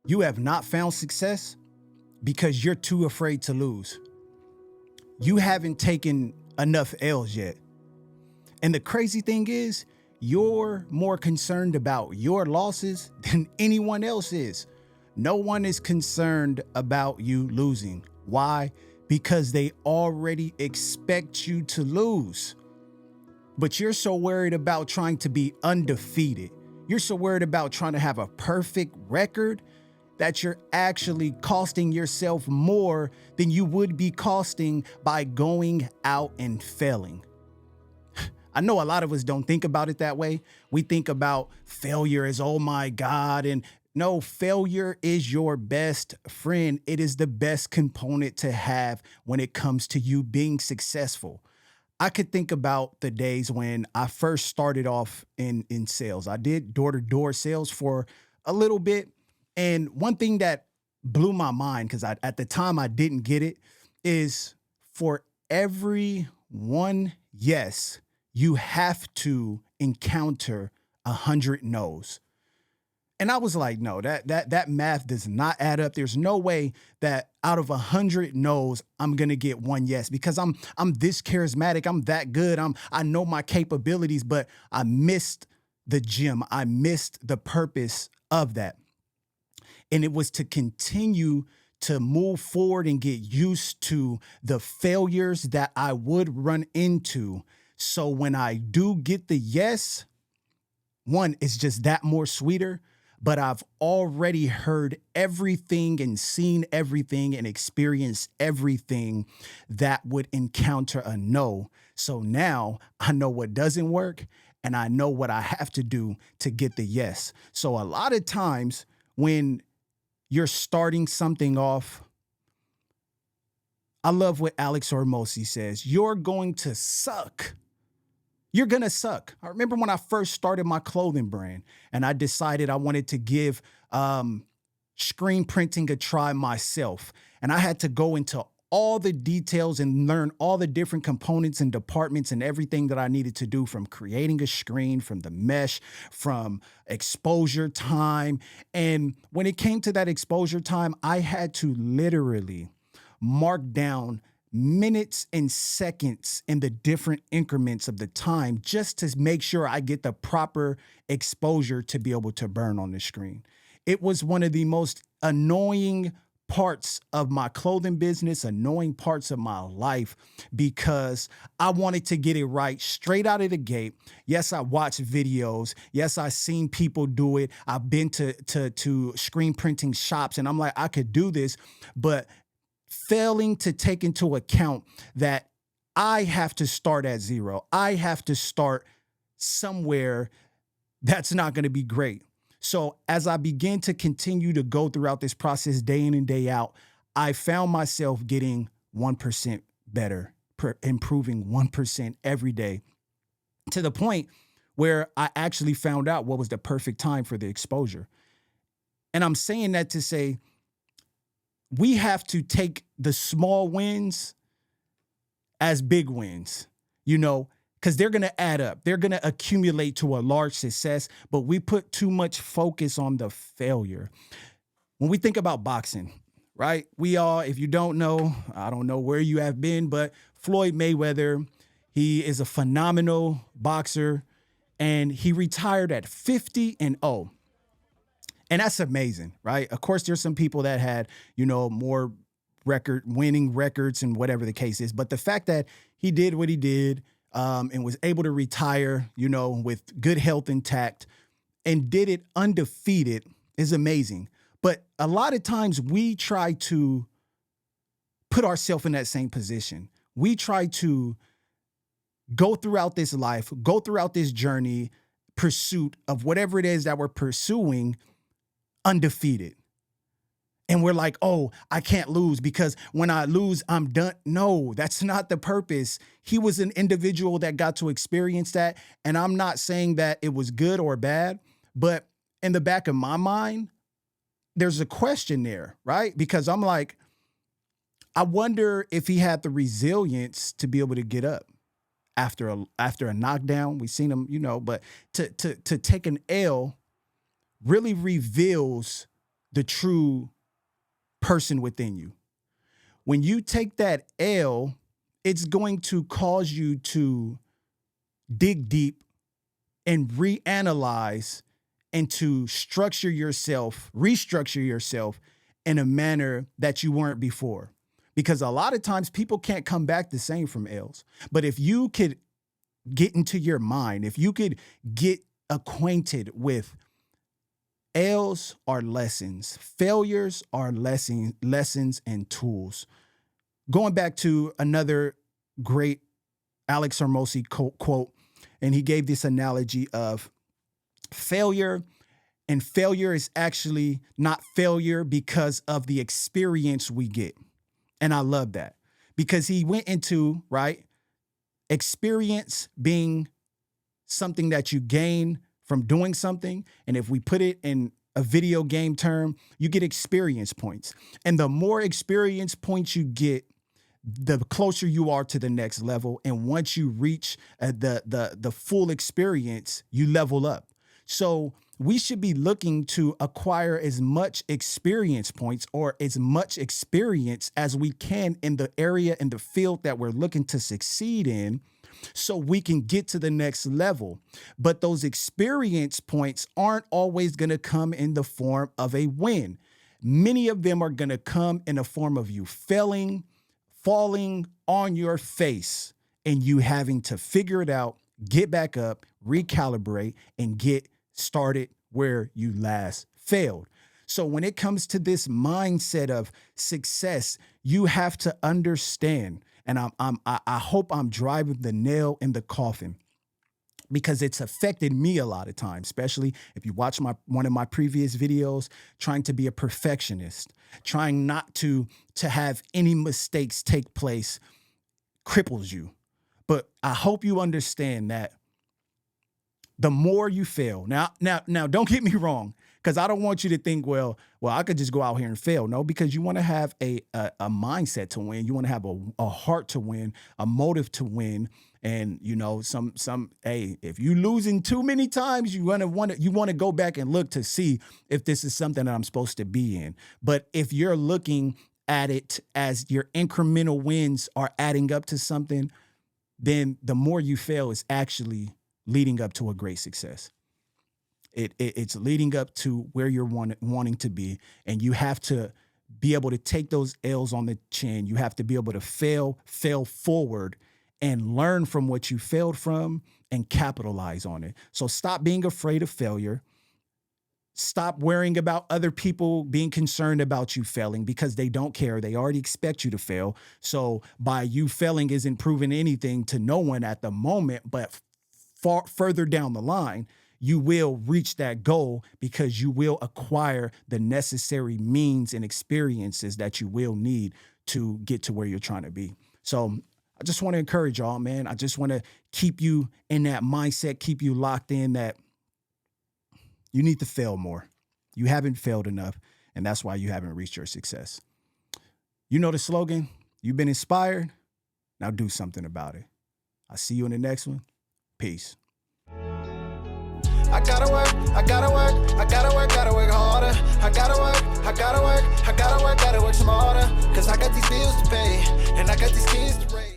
You have not found success because you're too afraid to lose. You haven't taken enough L's yet. And the crazy thing is, you're more concerned about your losses than anyone else is. No one is concerned about you losing. Why? Because they already expect you to lose. But you're so worried about trying to be undefeated. You're so worried about trying to have a perfect record that you're actually costing yourself more than you would be costing by going out and failing. I know a lot of us don't think about it that way. We think about failure as, oh my God. And no, failure is your best friend. It is the best component to have when it comes to you being successful. I could think about the days when I first started off in sales. I did door-to-door sales for a little bit. And one thing that blew my mind, because at the time I didn't get it, is for every one yes, you have to encounter 100 no's. And I was like, no, that math does not add up. There's no way that out of 100 no's, I'm gonna get one yes, because I'm this charismatic, I'm that good, I know my capabilities, but I missed the gym. I missed the purpose of that. And it was to continue to move forward and get used to the failures that I would run into. So when I do get the yes, one, it's just that more sweeter, but I've already heard everything and seen everything and experienced everything that would encounter a no. So now I know what doesn't work and I know what I have to do to get the yes. So a lot of times when you're starting something off, I love what Alex Hormozi says, you're going to suck. You're going to suck. I remember when I first started my clothing brand and I decided I wanted to give screen printing a try myself. And I had to go into all the details and learn all the different components and departments and everything that I needed to do, from creating a screen, from the mesh, from exposure time. And when it came to that exposure time, I had to literally mark down minutes and seconds in the different increments of the time just to make sure I get the proper exposure to be able to burn on the screen. It was one of the most annoying parts of my clothing business, annoying parts of my life, because I wanted to get it right straight out of the gate. Yes, I watched videos. Yes, I seen people do it. I've been to screen printing shops and I'm like, I could do this, but failing to take into account that I have to start at zero. I have to start somewhere that's not going to be great. So as I began to continue to go throughout this process day in and day out, I found myself getting 1% better, improving 1% every day, to the point where I actually found out what was the perfect time for the exposure. And I'm saying that to say, we have to take the small wins as big wins, because they're going to add up. They're going to accumulate to a large success, but we put too much focus on the failure. When we think about boxing, right? We all, if you don't know, I don't know where you have been, but Floyd Mayweather, he is a phenomenal boxer and he retired at 50-0. And that's amazing, right? Of course, there's some people that had, more winning records and whatever the case is. But the fact that he did what he did, and was able to retire, with good health intact and did it undefeated is amazing. But a lot of times we try to put ourselves in that same position. We try to go throughout this life, go throughout this journey, pursuit of whatever it is that we're pursuing undefeated. And we're like, oh, I can't lose because when I lose, I'm done. No, that's not the purpose. He was an individual that got to experience that. And I'm not saying that it was good or bad, but in the back of my mind, there's a question there, right? Because I'm like, I wonder if he had the resilience to be able to get up after a knockdown. We've seen him, but to take an L really reveals the true person within you. When you take that L, it's going to cause you to dig deep and reanalyze and to restructure yourself in a manner that you weren't before. Because a lot of times people can't come back the same from L's. But if you could get into your mind, if you could get acquainted with L's are lessons, failures are lessons and tools. Going back to another great Alex Hormozi quote, and he gave this analogy of failure, and failure is actually not failure because of the experience we get. And I love that because he went into, right, experience being something that you gain from doing something. And if we put it in a video game term, you get experience points. And the more experience points you get, the closer you are to the next level. And once you reach the full experience, you level up. So we should be looking to acquire as much experience points or as much experience as we can in the area, in the field that we're looking to succeed in, so we can get to the next level. But those experience points aren't always going to come in the form of a win. Many of them are going to come in the form of you falling on your face and you having to figure it out, get back up, recalibrate, and get started where you last failed. So when it comes to this mindset of success, you have to understand, and I hope I'm driving the nail in the coffin, because it's affected me a lot of times, especially if you watch one of my previous videos, trying to be a perfectionist, trying not to have any mistakes take place cripples you. But I hope you understand that the more you fail, now, don't get me wrong, because I don't want you to think, well, I could just go out here and fail. No, because you want to have a mindset to win. You want to have a heart to win, a motive to win. And, you know, hey, if you losing too many times, you want to go back and look to see if this is something that I'm supposed to be in. But if you're looking at it as your incremental wins are adding up to something, then the more you fail is actually leading up to a great success. It's leading up to where you're wanting to be. And you have to be able to take those L's on the chin. You have to be able to fail forward and learn from what you failed from and capitalize on it. So stop being afraid of failure. Stop worrying about other people being concerned about you failing, because they don't care. They already expect you to fail. So by you failing isn't proving anything to no one at the moment, but further down the line, you will reach that goal because you will acquire the necessary means and experiences that you will need to get to where you're trying to be. So I just want to encourage y'all, man. I just want to keep you in that mindset, keep you locked in that you need to fail more. You haven't failed enough, and that's why you haven't reached your success. You know the slogan, you've been inspired. Now do something about it. I'll see you in the next one. Peace. I gotta work harder. I gotta work smarter. Cause I got these bills to pay, and I got these kids to raise.